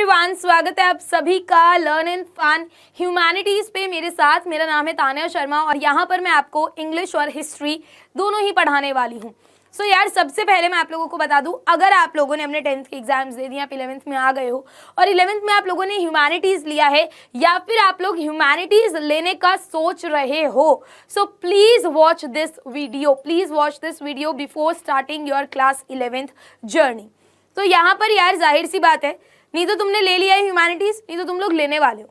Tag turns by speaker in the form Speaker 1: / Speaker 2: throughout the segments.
Speaker 1: Everyone, स्वागत है आप सभी का लर्न एंड फन ह्यूमैनिटीज पे मेरे साथ। मेरा नाम है तान्या शर्मा और यहाँ पर मैं आपको इंग्लिश और हिस्ट्री दोनों ही पढ़ाने वाली हूँ। सो यार, सबसे पहले मैं आप लोगों को बता दूं, अगर आप लोगों ने अपने 10th के एग्जाम्स दे दिए, आप 11th में आ गए हो और 11th में आप लोगों ने ह्यूमैनिटीज लिया है या फिर आप लोग ह्यूमैनिटीज लेने का सोच रहे हो, so please watch this video before starting your class 11th journey. तो यहाँ पर यार जाहिर सी बात है, नहीं तो तुमने ले लिया है ह्यूमैनिटीज, नहीं तो तुम लोग लेने वाले हो।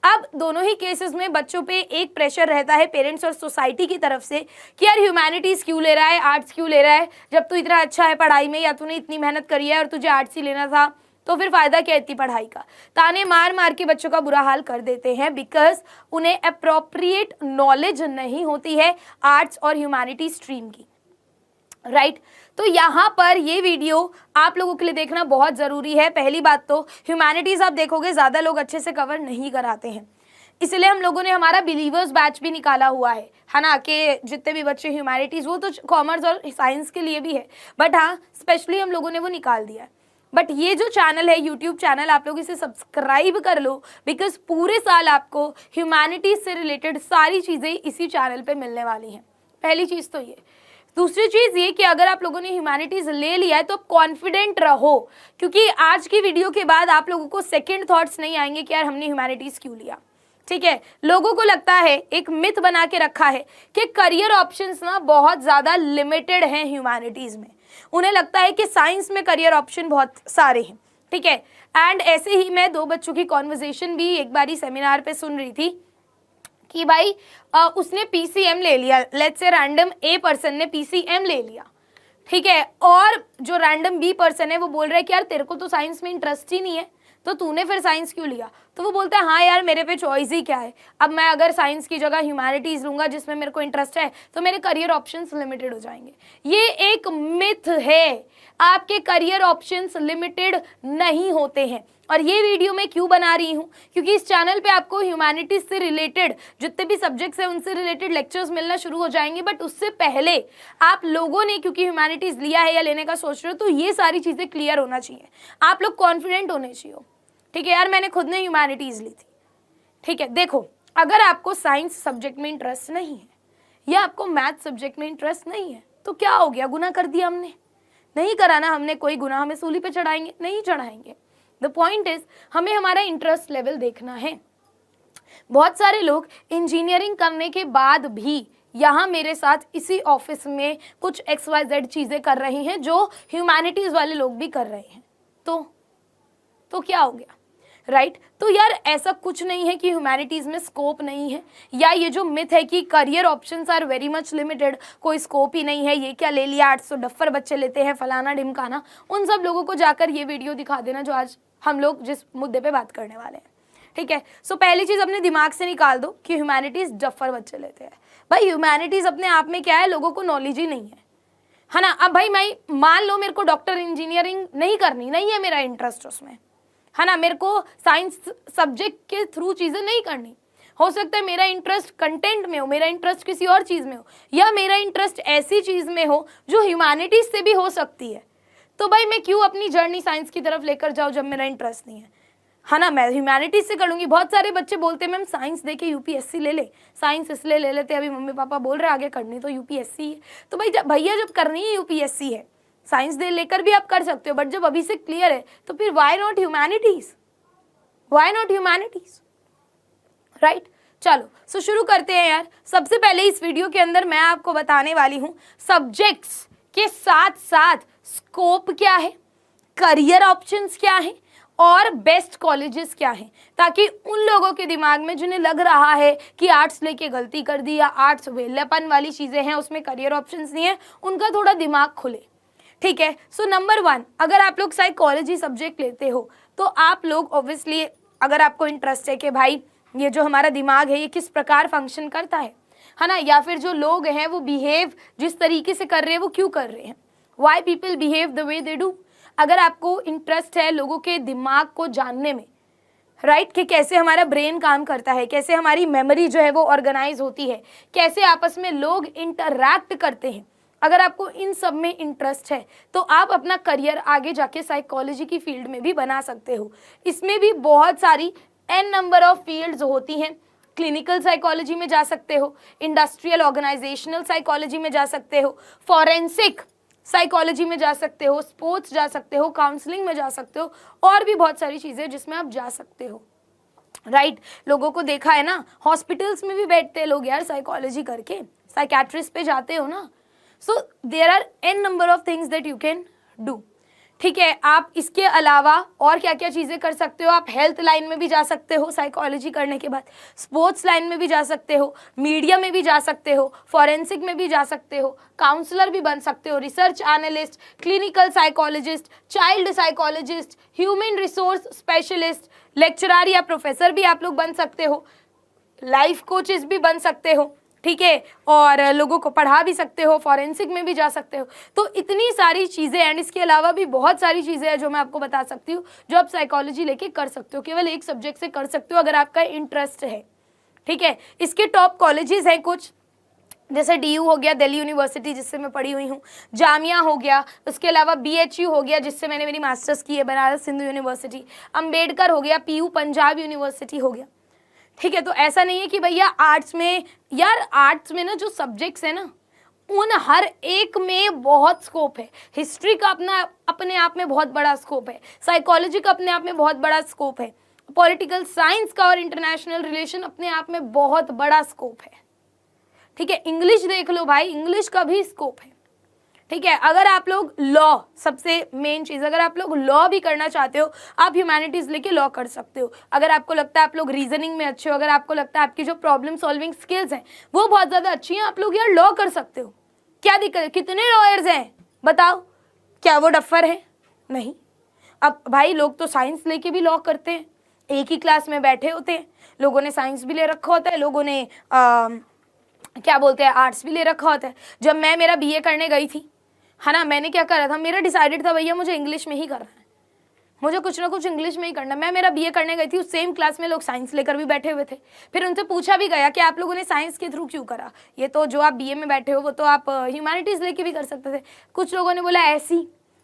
Speaker 1: अब दोनों ही केसेस में बच्चों पे एक प्रेशर रहता है पेरेंट्स और सोसाइटी की तरफ से कि यार ह्यूमैनिटीज क्यों ले रहा है, आर्ट्स क्यों ले रहा है, जब तू इतना अच्छा है पढ़ाई में या तूने इतनी मेहनत करी है और तुझे आर्ट्स ही लेना था, तो फिर फायदा क्या इतनी पढ़ाई का। ताने मार मार के बच्चों का बुरा हाल कर देते हैं बिकॉज उन्हें अप्रोप्रिएट नॉलेज नहीं होती है आर्ट्स और ह्यूमैनिटी स्ट्रीम की, राइट। तो यहाँ पर ये वीडियो आप लोगों के लिए देखना बहुत ज़रूरी है। पहली बात तो ह्यूमैनिटीज़ आप देखोगे ज़्यादा लोग अच्छे से कवर नहीं कराते हैं, इसलिए हम लोगों ने हमारा बिलीवर्स बैच भी निकाला हुआ है ना, कि जितने भी बच्चे ह्यूमैनिटीज़, वो तो कॉमर्स और साइंस के लिए भी है, बट हाँ स्पेशली हम लोगों ने वो निकाल दिया है। बट ये जो चैनल है, यूट्यूब चैनल, आप लोग इसे सब्सक्राइब कर लो बिकॉज पूरे साल आपको ह्यूमैनिटीज़ से रिलेटेड सारी चीज़ें इसी चैनल पर मिलने वाली हैं। पहली चीज़ तो ये। दूसरी चीज़ ये कि अगर आप लोगों ने ह्यूमैनिटीज़ ले लिया है तो कॉन्फिडेंट रहो, क्योंकि आज की वीडियो के बाद आप लोगों को सेकंड थॉट्स नहीं आएंगे कि यार हमने ह्यूमैनिटीज़ क्यों लिया। ठीक है, लोगों को लगता है, एक मिथ बना के रखा है कि करियर ऑप्शंस ना बहुत ज़्यादा लिमिटेड हैं ह्यूमैनिटीज़ में। उन्हें लगता है कि साइंस में करियर ऑप्शन बहुत सारे हैं। ठीक है, एंड ऐसे ही मैं दो बच्चों की कॉन्वर्जेशन भी एक बारी सेमिनार पे सुन रही थी कि भाई उसने पीसीएम ले लिया, let's say random a person ने पीसीएम ले लिया, ठीक है, और जो रैंडम बी पर्सन है वो बोल रहा है कि यार तेरे को तो साइंस में इंटरेस्ट ही नहीं है, तो तूने फिर साइंस क्यों लिया। तो वो बोलता है हाँ यार मेरे पे चॉइस ही क्या है, अब मैं अगर साइंस की जगह ह्यूमैनिटीज़ लूँगा जिसमें मेरे को इंटरेस्ट है तो मेरे करियर ऑप्शंस लिमिटेड हो जाएंगे। ये एक मिथ है, आपके करियर ऑप्शंस लिमिटेड नहीं होते हैं। और ये वीडियो मैं क्यों बना रही हूँ, क्योंकि इस चैनल पे आपको ह्यूमैनिटीज़ से रिलेटेड जितने भी सब्जेक्ट्स हैं उनसे रिलेटेड लेक्चर्स मिलना शुरू हो जाएंगे। बट उससे पहले आप लोगों ने क्योंकि ह्यूमैनिटीज़ लिया है या लेने का सोच रहे हो, तो ये सारी चीज़ें क्लियर होना चाहिए, आप लोग कॉन्फिडेंट होने चाहिए। ठीक है यार, मैंने खुद ने ह्यूमैनिटीज़ ली थी। ठीक है, देखो, अगर आपको साइंस सब्जेक्ट में इंटरेस्ट नहीं है या आपको मैथ सब्जेक्ट में इंटरेस्ट नहीं है तो क्या हो गया, गुनाह कर दिया हमने? नहीं कराना हमने कोई गुनाह, हमें सूली पे चढ़ाएंगे? नहीं चढ़ाएंगे। द पॉइंट इज हमें हमारा इंटरेस्ट लेवल देखना है। बहुत सारे लोग इंजीनियरिंग करने के बाद भी यहाँ मेरे साथ इसी ऑफिस में कुछ XYZ चीज़ें कर रही हैं जो ह्यूमैनिटीज़ वाले लोग भी कर रहे हैं। तो क्या हो गया, राइट। तो यार ऐसा कुछ नहीं है कि ह्यूमैनिटीज़ में स्कोप नहीं है, या ये जो मिथ है कि career options are very much limited, कोई स्कोप ही नहीं है, ये क्या ले लिया, 800 डफ्फर बच्चे लेते हैं, फलाना ढिमकाना, उन सब लोगों को जाकर ये वीडियो दिखा देना जो आज हम लोग जिस मुद्दे पे बात करने वाले हैं। ठीक है, सो पहली चीज़ अपने दिमाग से निकाल दो कि ह्यूमैनिटीज़ डफ्फर बच्चे लेते हैं। भाई ह्यूमैनिटीज़ अपने आप में क्या है, लोगों को नॉलेज ही नहीं है ना। अब भाई मैं मान लो मेरे को डॉक्टर इंजीनियरिंग नहीं करनी, नहीं है मेरा इंटरेस्ट उसमें, है ना, मेरे को साइंस सब्जेक्ट के थ्रू चीज़ें नहीं करनी, हो सकता है मेरा इंटरेस्ट कंटेंट में हो, मेरा इंटरेस्ट किसी और चीज़ में हो, या मेरा इंटरेस्ट ऐसी चीज़ में हो जो ह्यूमैनिटीज़ से भी हो सकती है, तो भाई मैं क्यों अपनी जर्नी साइंस की तरफ लेकर जाऊँ जब मेरा इंटरेस्ट नहीं है ना। मैं ह्यूमैनिटीज़ से करूँगी। बहुत सारे बच्चे बोलते हैं मैम साइंस दे के यूपीएससी ले ले, साइंस इसलिए ले लेते, अभी मम्मी पापा बोल रहे आगे करनी तो यूपीएससी है। तो भाई भैया जब करनी है यूपीएससी है, साइंस दे लेकर भी आप कर सकते हो, बट जब अभी से क्लियर है तो फिर वाई नॉट ह्यूमैनिटीज़, राइट। चलो सो शुरू करते हैं यार। सबसे पहले इस वीडियो के अंदर मैं आपको बताने वाली हूँ सब्जेक्ट्स के साथ साथ स्कोप क्या है, करियर ऑप्शंस क्या है और बेस्ट कॉलेजेस क्या हैं, ताकि उन लोगों के दिमाग में जिन्हें लग रहा है कि आर्ट्स लेके गलती कर दी या आर्ट्स वेलेपन वाली चीज़ें हैं, उसमें करियर ऑप्शंस नहीं है, उनका थोड़ा दिमाग खुले। ठीक है, सो नंबर 1, अगर आप लोग साइकोलॉजी सब्जेक्ट लेते हो तो आप लोग ऑब्वियसली, अगर आपको इंटरेस्ट है कि भाई ये जो हमारा दिमाग है ये किस प्रकार फंक्शन करता है ना, या फिर जो लोग हैं वो बिहेव जिस तरीके से कर रहे हैं वो क्यों कर रहे हैं, why people behave the way they do, अगर आपको इंटरेस्ट है लोगों के दिमाग को जानने में, राइट, कि कैसे हमारा ब्रेन काम करता है, कैसे हमारी मेमोरी जो है वो ऑर्गेनाइज होती है, कैसे आपस में लोग इंटरैक्ट करते हैं, अगर आपको इन सब में इंटरेस्ट है तो आप अपना करियर आगे जाके साइकोलॉजी की फील्ड में भी बना सकते हो। इसमें भी बहुत सारी n नंबर ऑफ फील्ड्स होती हैं। क्लिनिकल साइकोलॉजी में जा सकते हो, इंडस्ट्रियल ऑर्गेनाइजेशनल साइकोलॉजी में जा सकते हो, फॉरेंसिक साइकोलॉजी में जा सकते हो, स्पोर्ट्स जा सकते हो, काउंसलिंग में जा सकते हो, और भी बहुत सारी चीज़ें जिसमें आप जा सकते हो। राइट लोगों को देखा है ना, हॉस्पिटल्स में भी बैठते हैं लोग यार साइकोलॉजी करके, साइकेट्रिस्ट पे जाते हो ना। So there are n number of things that you can do. ठीक है, आप इसके अलावा और क्या क्या चीज़ें कर सकते हो। आप हेल्थ लाइन में भी जा सकते हो साइकोलॉजी करने के बाद, स्पोर्ट्स लाइन में भी जा सकते हो, मीडिया में भी जा सकते हो, फॉरेंसिक में भी जा सकते हो, काउंसलर भी बन सकते हो, research analyst, clinical psychologist, child psychologist, human resource specialist, lecturer या प्रोफेसर भी आप लोग बन सकते हो, लाइफ कोचेस भी बन सकते हो। ठीक है, और लोगों को पढ़ा भी सकते हो, फॉरेंसिक में भी जा सकते हो। तो इतनी सारी चीज़ें, एंड इसके अलावा भी बहुत सारी चीज़ें हैं जो मैं आपको बता सकती हूँ जो आप साइकोलॉजी लेके कर सकते हो। केवल एक सब्जेक्ट से कर सकते हो अगर आपका इंटरेस्ट है। ठीक है, इसके टॉप कॉलेजेस हैं कुछ, जैसे DU हो गया, दिल्ली यूनिवर्सिटी जिससे मैं पढ़ी हुई हूँ, जामिया हो गया, उसके अलावा BHU हो गया जिससे मैंने मेरी मास्टर्स की है, बनारस हिंदू यूनिवर्सिटी, अम्बेडकर हो गया, PU पंजाब यूनिवर्सिटी हो गया। ठीक है, तो ऐसा नहीं है कि भैया आर्ट्स में, यार आर्ट्स में ना जो सब्जेक्ट्स है ना उन हर एक में बहुत स्कोप है। हिस्ट्री का अपने आप में बहुत बड़ा स्कोप है, साइकोलॉजी का अपने आप में बहुत बड़ा स्कोप है, पॉलिटिकल साइंस का और इंटरनेशनल रिलेशन अपने आप में बहुत बड़ा स्कोप है। ठीक है, इंग्लिश देख लो भाई, इंग्लिश का भी स्कोप है। ठीक है, अगर आप लोग लॉ, सबसे मेन चीज़, अगर आप लोग लॉ भी करना चाहते हो आप ह्यूमैनिटीज़ लेके लॉ कर सकते हो। अगर आपको लगता है आप लोग रीजनिंग में अच्छे हो, अगर आपको लगता है आपकी जो प्रॉब्लम सॉल्विंग स्किल्स हैं वो बहुत ज़्यादा अच्छी हैं, आप लोग यार लॉ कर सकते हो। क्या दिक्कत है? कितने लॉयर्स हैं बताओ, क्या वो डफर हैं? नहीं। अब भाई लोग तो साइंस लेके भी लॉ करते हैं, एक ही क्लास में बैठे होते हैं, लोगों ने साइंस भी ले रखा होता है, लोगों ने क्या बोलते हैं आर्ट्स भी ले रखा होता है। जब मैं मेरा BA करने गई थी, है ना, मैंने क्या करा था, मेरा डिसाइडेड था भैया मुझे इंग्लिश में ही करना है, मुझे कुछ ना कुछ इंग्लिश में ही करना है। मैं मेरा BA करने गई थी, उस सेम क्लास में लोग साइंस लेकर भी बैठे हुए थे। फिर उनसे पूछा भी गया कि आप लोगों ने साइंस के थ्रू क्यों करा, ये तो जो आप BA में बैठे हो वो तो आप ह्यूमैनिटीज़ लेके भी कर सकते थे। कुछ लोगों ने बोला ऐसी,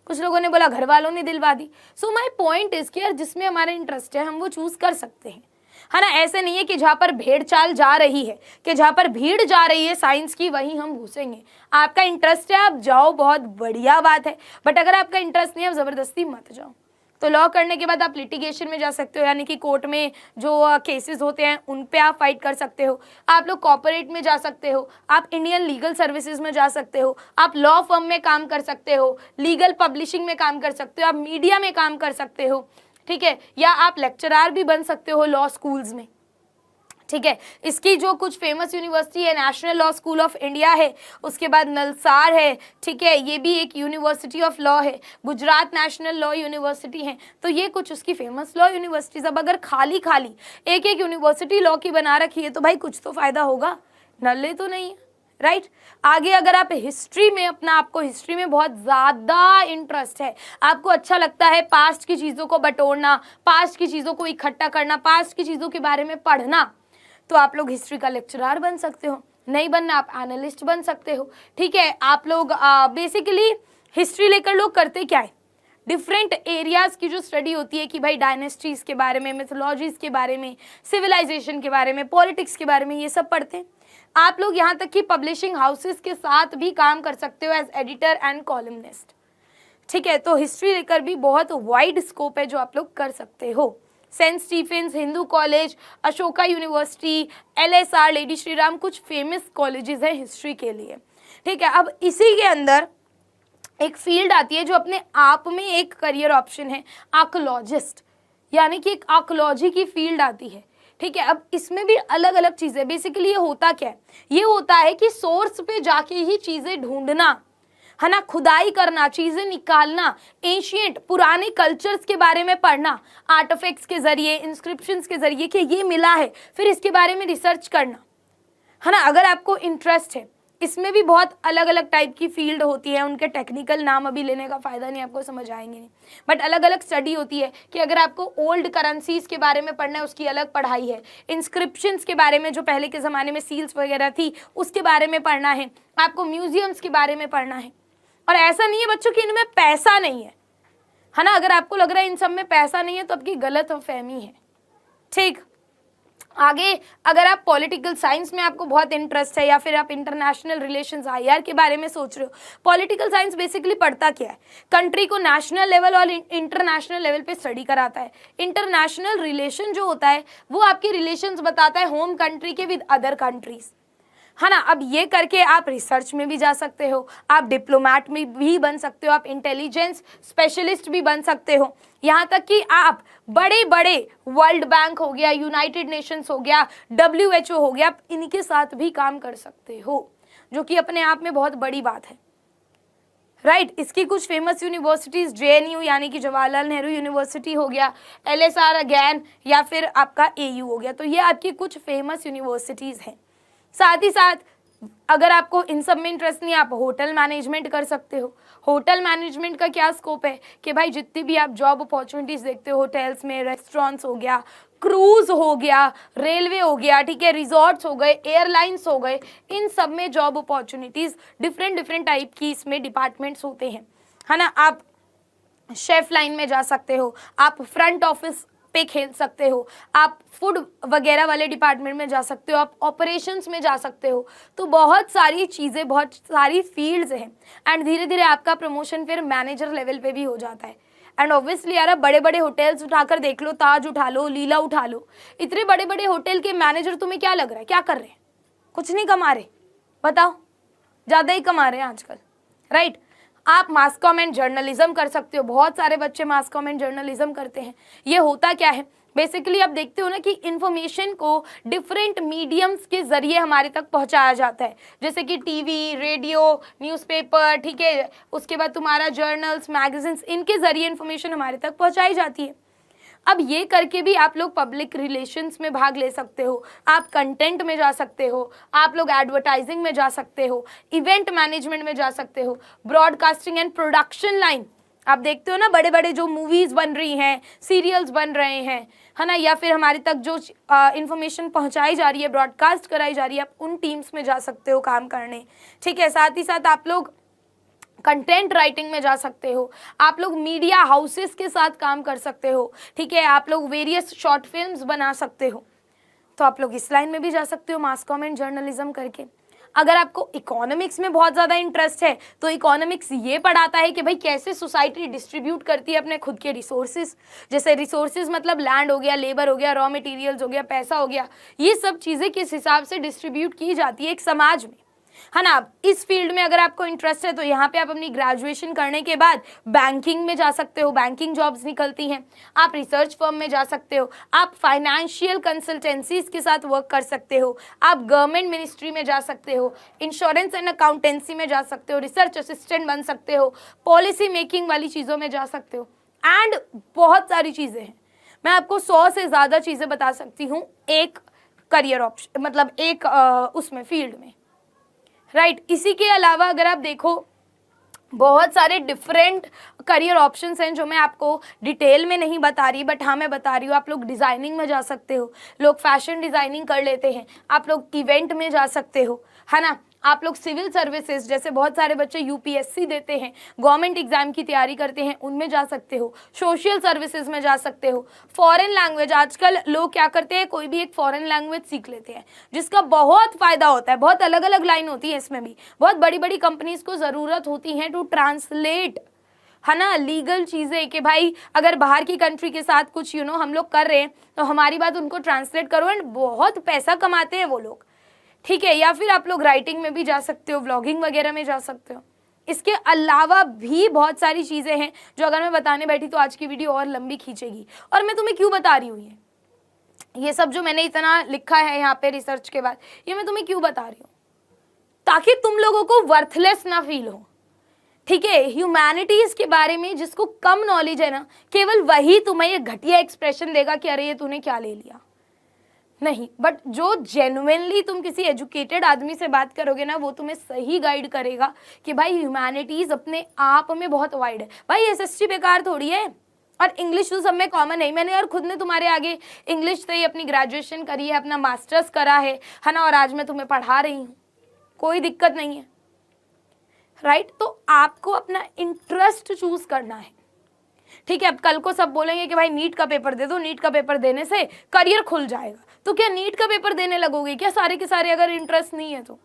Speaker 1: कुछ लोगों ने बोला घर वालों ने दिलवा दी। सो माई पॉइंट इज कि यार जिसमें हमारा इंटरेस्ट है हम वो चूज़ कर सकते हैं, है ना। ऐसे नहीं है कि जहाँ पर भेड़ चाल जा रही है, कि जहाँ पर भीड़ जा रही है साइंस की वहीं हम घुसेंगे। आपका इंटरेस्ट है आप जाओ, बहुत बढ़िया बात है, बट अगर आपका इंटरेस्ट नहीं है आप ज़बरदस्ती मत जाओ। तो लॉ करने के बाद आप लिटिगेशन में जा सकते हो, यानी कि कोर्ट में जो केसेस होते हैं उन पे आप फाइट कर सकते हो। आप लोग कॉर्पोरेट में जा सकते हो, आप इंडियन लीगल सर्विसेज में जा सकते हो, आप लॉ फर्म में काम कर सकते हो, लीगल पब्लिशिंग में काम कर सकते हो, आप मीडिया में काम कर सकते हो। ठीक है, या आप लेक्चरर भी बन सकते हो लॉ स्कूल्स में। ठीक है, इसकी जो कुछ फेमस यूनिवर्सिटी है, national law school of India है, उसके बाद नलसार है। ठीक है, ये भी एक यूनिवर्सिटी ऑफ लॉ है, गुजरात नेशनल लॉ यूनिवर्सिटी है। तो ये कुछ उसकी फेमस लॉ यूनिवर्सिटीज। अब अगर खाली एक एक यूनिवर्सिटी लॉ की बना रखी है तो भाई कुछ तो फायदा होगा, नल्ले तो नहीं है। राइट, आगे अगर आप हिस्ट्री में आपको हिस्ट्री में बहुत ज़्यादा इंटरेस्ट है, आपको अच्छा लगता है पास्ट की चीज़ों को बटोरना, पास्ट की चीज़ों को इकट्ठा करना, पास्ट की चीज़ों के बारे में पढ़ना, तो आप लोग हिस्ट्री का लेक्चरर बन सकते हो। नहीं बनना आप एनालिस्ट बन सकते हो। ठीक है, आप लोग बेसिकली हिस्ट्री लेकर लोग करते क्या है, डिफरेंट एरियाज़ की जो स्टडी होती है कि भाई डायनेस्टीज़ के बारे में, मिथोलॉजीज़ के बारे में, सिविलाइजेशन के बारे में, पॉलिटिक्स के बारे में, ये सब पढ़ते हैं। आप लोग यहाँ तक कि पब्लिशिंग हाउसेस के साथ भी काम कर सकते हो एज एडिटर एंड कॉलमनिस्ट। ठीक है, तो हिस्ट्री लेकर भी बहुत वाइड स्कोप है जो आप लोग कर सकते हो। सेंट स्टीफेंस, हिंदू कॉलेज, अशोका यूनिवर्सिटी, LSR, लेडी श्री राम, कुछ फेमस कॉलेजेस हैं हिस्ट्री के लिए। ठीक है, अब इसी के अंदर एक फील्ड आती है जो अपने आप में एक करियर ऑप्शन है, आर्कोलॉजिस्ट, यानी कि एक आर्कोलॉजी की फील्ड आती है। ठीक है, अब इसमें भी अलग अलग चीज़ें, बेसिकली ये होता क्या है, ये होता है कि सोर्स पे जाके ही चीज़ें ढूंढना, है ना, खुदाई करना, चीज़ें निकालना, एंशिएंट पुराने कल्चर्स के बारे में पढ़ना, आर्टिफैक्ट्स के जरिए, इंस्क्रिप्शंस के जरिए कि ये मिला है, फिर इसके बारे में रिसर्च करना, है ना। अगर आपको इंटरेस्ट है इसमें भी बहुत अलग अलग टाइप की फील्ड होती है, उनके टेक्निकल नाम अभी लेने का फ़ायदा नहीं, आपको समझ आएंगे नहीं, बट अलग अलग स्टडी होती है कि अगर आपको ओल्ड करेंसीज के बारे में पढ़ना है उसकी अलग पढ़ाई है, इंस्क्रिप्शंस के बारे में जो पहले के ज़माने में सील्स वगैरह थी उसके बारे में पढ़ना है, आपको म्यूजियम्स के बारे में पढ़ना है। और ऐसा नहीं है बच्चों कि इनमें पैसा नहीं है ना, अगर आपको लग रहा है इन सब में पैसा नहीं है तो आपकी गलतफहमी है। ठीक, आगे अगर आप पॉलिटिकल साइंस में आपको बहुत इंटरेस्ट है या फिर आप इंटरनेशनल रिलेशंस IR के बारे में सोच रहे हो, पॉलिटिकल साइंस बेसिकली पढ़ता क्या है, कंट्री को नेशनल लेवल और इंटरनेशनल लेवल पे स्टडी कराता है। इंटरनेशनल रिलेशन जो होता है वो आपके रिलेशंस बताता है होम कंट्री के विद अदर कंट्रीज, है ना। अब ये करके आप रिसर्च में भी जा सकते हो, आप डिप्लोमेट में भी बन सकते हो, आप इंटेलिजेंस स्पेशलिस्ट भी बन सकते हो, यहाँ तक कि आप बड़े बड़े वर्ल्ड बैंक हो गया, यूनाइटेड नेशंस हो गया, WHO हो गया, आप इनके साथ भी काम कर सकते हो, जो कि अपने आप में बहुत बड़ी बात है, राइट। इसकी कुछ फेमस यूनिवर्सिटीज़ JNU यानी कि जवाहरलाल नेहरू यूनिवर्सिटी हो गया, LSR अगैन, या फिर आपका AU हो गया, तो ये आपकी कुछ फेमस यूनिवर्सिटीज़ हैं। साथ ही साथ अगर आपको इन सब में इंटरेस्ट नहीं है, आप होटल मैनेजमेंट कर सकते हो। होटल मैनेजमेंट का क्या स्कोप है कि भाई जितनी भी आप जॉब अपॉर्चुनिटीज़ देखते हो होटल्स में, रेस्टोरेंट्स हो गया, क्रूज़ हो गया, रेलवे हो गया, ठीक है, रिजॉर्ट्स हो गए, एयरलाइंस हो गए, इन सब में जॉब अपॉर्चुनिटीज़ डिफरेंट टाइप की इसमें डिपार्टमेंट्स होते हैं, है ना। आप शेफ लाइन में जा सकते हो, आप फ्रंट ऑफिस पे खेल सकते हो, आप फूड वगैरह वाले डिपार्टमेंट में जा सकते हो, आप ऑपरेशंस में जा सकते हो, तो बहुत सारी चीज़ें, बहुत सारी फील्ड्स हैं। एंड धीरे धीरे आपका प्रमोशन फिर मैनेजर लेवल पे भी हो जाता है। एंड ऑब्वियसली यार, बड़े बड़े होटल्स उठाकर देख लो, ताज उठा लो, लीला उठा लो, इतने बड़े बड़े होटल के मैनेजर तुम्हें क्या लग रहा है क्या कर रहे हैं? कुछ नहीं कमा रहे, बताओ, ज़्यादा ही कमा रहे हैं आजकल, राइट। आप मास कॉम एंड जर्नलिज्म कर सकते हो, बहुत सारे बच्चे मास कॉम एंड जर्नलिज्म करते हैं। ये होता क्या है बेसिकली, आप देखते हो ना कि इन्फॉर्मेशन को डिफरेंट मीडियम्स के जरिए हमारे तक पहुंचाया जाता है, जैसे कि टीवी, रेडियो, न्यूज़पेपर, ठीक है, उसके बाद तुम्हारा जर्नल्स, मैगजीन्स, इनके जरिए इन्फॉर्मेशन हमारे तक पहुंचाई जाती है। अब ये करके भी आप लोग पब्लिक रिलेशंस में भाग ले सकते हो, आप कंटेंट में जा सकते हो, आप लोग एडवर्टाइजिंग में जा सकते हो, इवेंट मैनेजमेंट में जा सकते हो, ब्रॉडकास्टिंग एंड प्रोडक्शन लाइन, आप देखते हो ना बड़े बड़े जो मूवीज़ बन रही हैं, सीरियल्स बन रहे हैं, है ना, या फिर हमारे तक जो इन्फॉर्मेशन पहुंचाई जा रही है, ब्रॉडकास्ट कराई जा रही है, आप उन टीम्स में जा सकते हो काम करने, ठीक है। साथ ही साथ आप लोग कंटेंट राइटिंग में जा सकते हो, आप लोग मीडिया हाउसेस के साथ काम कर सकते हो, ठीक है, आप लोग वेरियस शॉर्ट फिल्म्स बना सकते हो, तो आप लोग इस लाइन में भी जा सकते हो मास कॉम एंड जर्नलिज्म करके। अगर आपको इकोनॉमिक्स में बहुत ज़्यादा इंटरेस्ट है तो इकोनॉमिक्स ये पढ़ाता है कि भाई कैसे सोसाइटी डिस्ट्रीब्यूट करती है अपने खुद के रिसोर्सेज, जैसे रिसोर्सेज मतलब लैंड हो गया, लेबर हो गया, रॉ मटेरियल्स हो गया, पैसा हो गया, ये सब चीज़ें किस हिसाब से डिस्ट्रीब्यूट की जाती है एक समाज में, है ना। इस फील्ड में अगर आपको इंटरेस्ट है तो यहाँ पे आप अपनी ग्रेजुएशन करने के बाद बैंकिंग में जा सकते हो, बैंकिंग जॉब्स निकलती हैं, आप रिसर्च फर्म में जा सकते हो, आप फाइनेंशियल कंसल्टेंसीज के साथ वर्क कर सकते हो, आप गवर्नमेंट मिनिस्ट्री में जा सकते हो, इंश्योरेंस एंड अकाउंटेंसी में जा सकते हो, रिसर्च असिस्टेंट बन सकते हो, पॉलिसी मेकिंग वाली चीज़ों में जा सकते हो, एंड बहुत सारी चीज़ें हैं। मैं आपको 100 से ज़्यादा चीज़ें बता सकती हूँ एक करियर ऑप्शन, मतलब एक उसमें फील्ड में, राइट। इसी के अलावा अगर आप देखो बहुत सारे डिफरेंट करियर ऑप्शंस हैं जो मैं आपको डिटेल में नहीं बता रही, बट हाँ मैं बता रही हूँ। आप लोग डिज़ाइनिंग में जा सकते हो, लोग फैशन डिज़ाइनिंग कर लेते हैं, आप लोग इवेंट में जा सकते हो, है ना। आप लोग सिविल सर्विसेज, जैसे बहुत सारे बच्चे UPSC देते हैं, गवर्नमेंट एग्जाम की तैयारी करते हैं, उनमें जा सकते हो, सोशल सर्विसेज में जा सकते हो। फॉरेन लैंग्वेज, आजकल लोग क्या करते हैं, कोई भी एक फॉरेन लैंग्वेज सीख लेते हैं जिसका बहुत फ़ायदा होता है, बहुत अलग अलग लाइन होती है इसमें भी, बहुत बड़ी बड़ी कंपनीज को ज़रूरत होती है टू ट्रांसलेट, है ना, लीगल चीज़ें कि भाई अगर बाहर की कंट्री के साथ कुछ हम लोग कर रहे हैं तो हमारी बात उनको ट्रांसलेट करो, एंड बहुत पैसा कमाते हैं वो लोग, ठीक है। या फिर आप लोग राइटिंग में भी जा सकते हो, व्लॉगिंग वगैरह में जा सकते हो। इसके अलावा भी बहुत सारी चीज़ें हैं जो अगर मैं बताने बैठी तो आज की वीडियो और लंबी खींचेगी। और मैं तुम्हें क्यों बता रही हूँ ये सब जो मैंने इतना लिखा है यहाँ पे रिसर्च के बाद, ये मैं तुम्हें क्यों बता रही हूँ, ताकि तुम लोगों को वर्थलेस ना फील हो, ठीक है। ह्यूमैनिटीज़ के बारे में जिसको कम नॉलेज है ना, केवल वही तुम्हें ये घटिया एक्सप्रेशन देगा कि अरे ये तूने क्या ले लिया। नहीं, बट जो जेन्युइनली तुम किसी एजुकेटेड आदमी से बात करोगे ना, वो तुम्हें सही गाइड करेगा कि भाई ह्यूमैनिटीज अपने आप में बहुत वाइड है। भाई एसएसटी बेकार थोड़ी है, और इंग्लिश तो सब में कॉमन है। मैंने यार खुद ने तुम्हारे आगे इंग्लिश से ही अपनी ग्रेजुएशन करी है, अपना मास्टर्स करा है ना, और आज मैं तुम्हें पढ़ा रही हूँ, कोई दिक्कत नहीं है, राइट। तो आपको अपना इंटरेस्ट चूज करना है, ठीक है। अब कल को सब बोलेंगे कि भाई नीट का पेपर दे दो, नीट का पेपर देने से करियर खुल जाएगा, तो क्या नीट का पेपर देने लगोगे क्या सारे के सारे, अगर इंटरेस्ट नहीं है तो?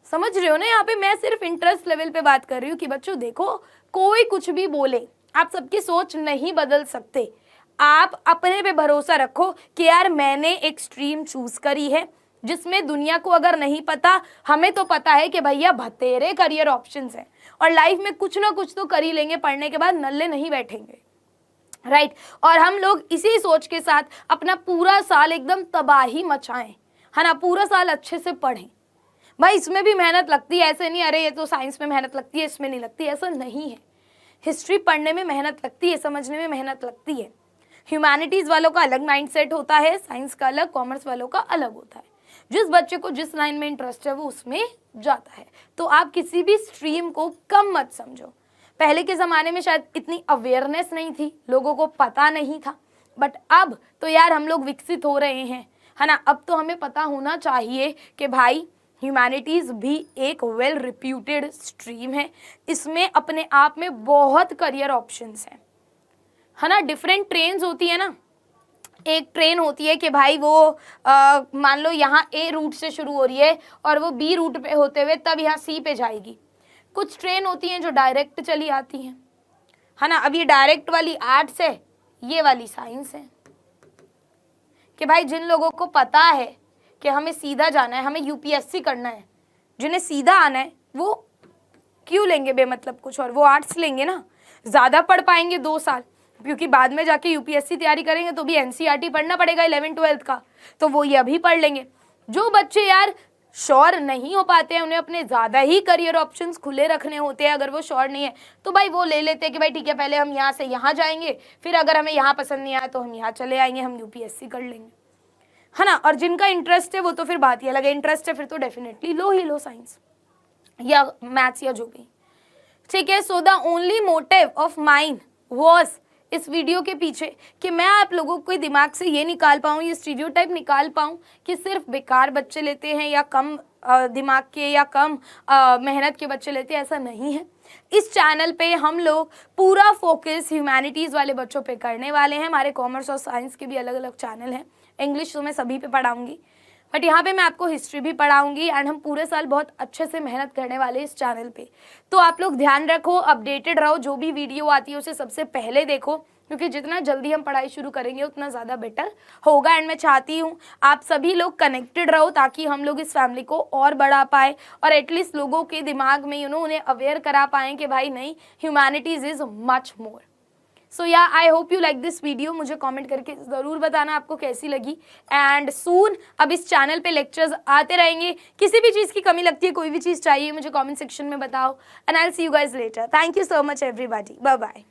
Speaker 1: समझ रहे हो ना, यहाँ पे मैं सिर्फ इंटरेस्ट लेवल पे बात कर रही हूँ कि बच्चों देखो, कोई कुछ भी बोले, आप सबकी सोच नहीं बदल सकते। आप अपने पे भरोसा रखो कि यार मैंने एक स्ट्रीम चूज करी है जिसमें दुनिया को अगर नहीं पता, हमें तो पता है कि भैया बतेरे करियर ऑप्शंस हैं, और लाइफ में कुछ ना कुछ तो कर ही लेंगे, पढ़ने के बाद नल्ले नहीं बैठेंगे, राइट। और हम लोग इसी सोच के साथ अपना पूरा साल एकदम तबाही मचाएं, है ना, पूरा साल अच्छे से पढ़ें। भाई इसमें भी मेहनत लगती है, ऐसे नहीं अरे ये तो साइंस में मेहनत लगती है इसमें नहीं लगती, ऐसा नहीं है। हिस्ट्री पढ़ने में मेहनत लगती है, समझने में मेहनत लगती है। ह्यूमैनिटीज वालों का अलग माइंडसेट होता है, साइंस का अलग, कॉमर्स वालों का अलग होता है। जिस बच्चे को जिस लाइन में इंटरेस्ट है वो उसमें जाता है। तो आप किसी भी स्ट्रीम को कम मत समझो। पहले के ज़माने में शायद इतनी अवेयरनेस नहीं थी, लोगों को पता नहीं था, बट अब तो यार हम लोग विकसित हो रहे हैं, है ना। अब तो हमें पता होना चाहिए कि भाई ह्यूमैनिटीज़ भी एक वेल रिप्यूटेड स्ट्रीम है, इसमें अपने आप में बहुत करियर ऑप्शंस हैं, है ना। डिफरेंट ट्रेन्स होती है ना, एक ट्रेन होती है कि भाई वो मान लो यहाँ ए रूट से शुरू हो रही है और वो बी रूट पे होते हुए तब यहाँ सी पे जाएगी। कुछ ट्रेन होती हैं जो डायरेक्ट चली आती हैं, है ना। अब ये डायरेक्ट वाली आर्ट्स है, ये वाली साइंस है, कि भाई जिन लोगों को पता है कि हमें सीधा जाना है, हमें यूपीएससी करना है, जिन्हें सीधा आना है वो क्यों लेंगे बेमतलब कुछ, और वो आर्ट्स लेंगे ना, ज़्यादा पढ़ पाएंगे 2 साल, क्योंकि बाद में जाके यूपीएससी तैयारी करेंगे तो भी एनसीईआरटी पढ़ना पड़ेगा 11th-12th का, तो वो ये अभी पढ़ लेंगे। जो बच्चे यार श्योर नहीं हो पाते हैं, उन्हें अपने ज़्यादा ही करियर ऑप्शंस खुले रखने होते हैं, अगर वो श्योर नहीं है तो भाई वो ले लेते हैं कि भाई ठीक है पहले हम यहाँ से यहाँ जाएंगे, फिर अगर हमें यहाँ पसंद नहीं आया तो हम यहाँ चले आएंगे, हम यूपीएससी कर लेंगे, है ना। और जिनका इंटरेस्ट है वो तो फिर बात ही अलग है, इंटरेस्ट है फिर तो डेफिनेटली लो ही लो साइंस या मैथ्स या जो भी, ठीक है। So the only motive of mind was इस वीडियो के पीछे कि मैं आप लोगों को दिमाग से ये निकाल पाऊँ, ये स्टीरियोटाइप निकाल पाऊँ कि सिर्फ बेकार बच्चे लेते हैं या कम दिमाग के या कम मेहनत के बच्चे लेते हैं, ऐसा नहीं है। इस चैनल पे हम लोग पूरा फोकस ह्यूमैनिटीज़ वाले बच्चों पे करने वाले हैं। हमारे कॉमर्स और साइंस के भी अलग अलग चैनल हैं, इंग्लिश तो मैं सभी पे पढ़ाऊँगी, बट यहाँ पे मैं आपको हिस्ट्री भी पढ़ाऊंगी, एंड हम पूरे साल बहुत अच्छे से मेहनत करने वाले इस चैनल पे। तो आप लोग ध्यान रखो, अपडेटेड रहो, जो भी वीडियो आती है उसे सबसे पहले देखो, क्योंकि जितना जल्दी हम पढ़ाई शुरू करेंगे उतना ज़्यादा बेटर होगा। एंड मैं चाहती हूँ आप सभी लोग कनेक्टेड रहो ताकि हम लोग इस फैमिली को और बढ़ा पाए, और एटलीस्ट लोगों के दिमाग में उन्हें अवेयर करा पाएँ कि भाई नहीं, ह्यूमैनिटीज़ इज़ मच मोर। सो या I hope you like this video. मुझे कमेंट करके ज़रूर बताना आपको कैसी लगी। एंड सून अब इस चैनल पे लेक्चर्स आते रहेंगे। किसी भी चीज़ की कमी लगती है, कोई भी चीज़ चाहिए, मुझे कमेंट सेक्शन में बताओ, and I will see you guys later. Thank you so much everybody, bye bye.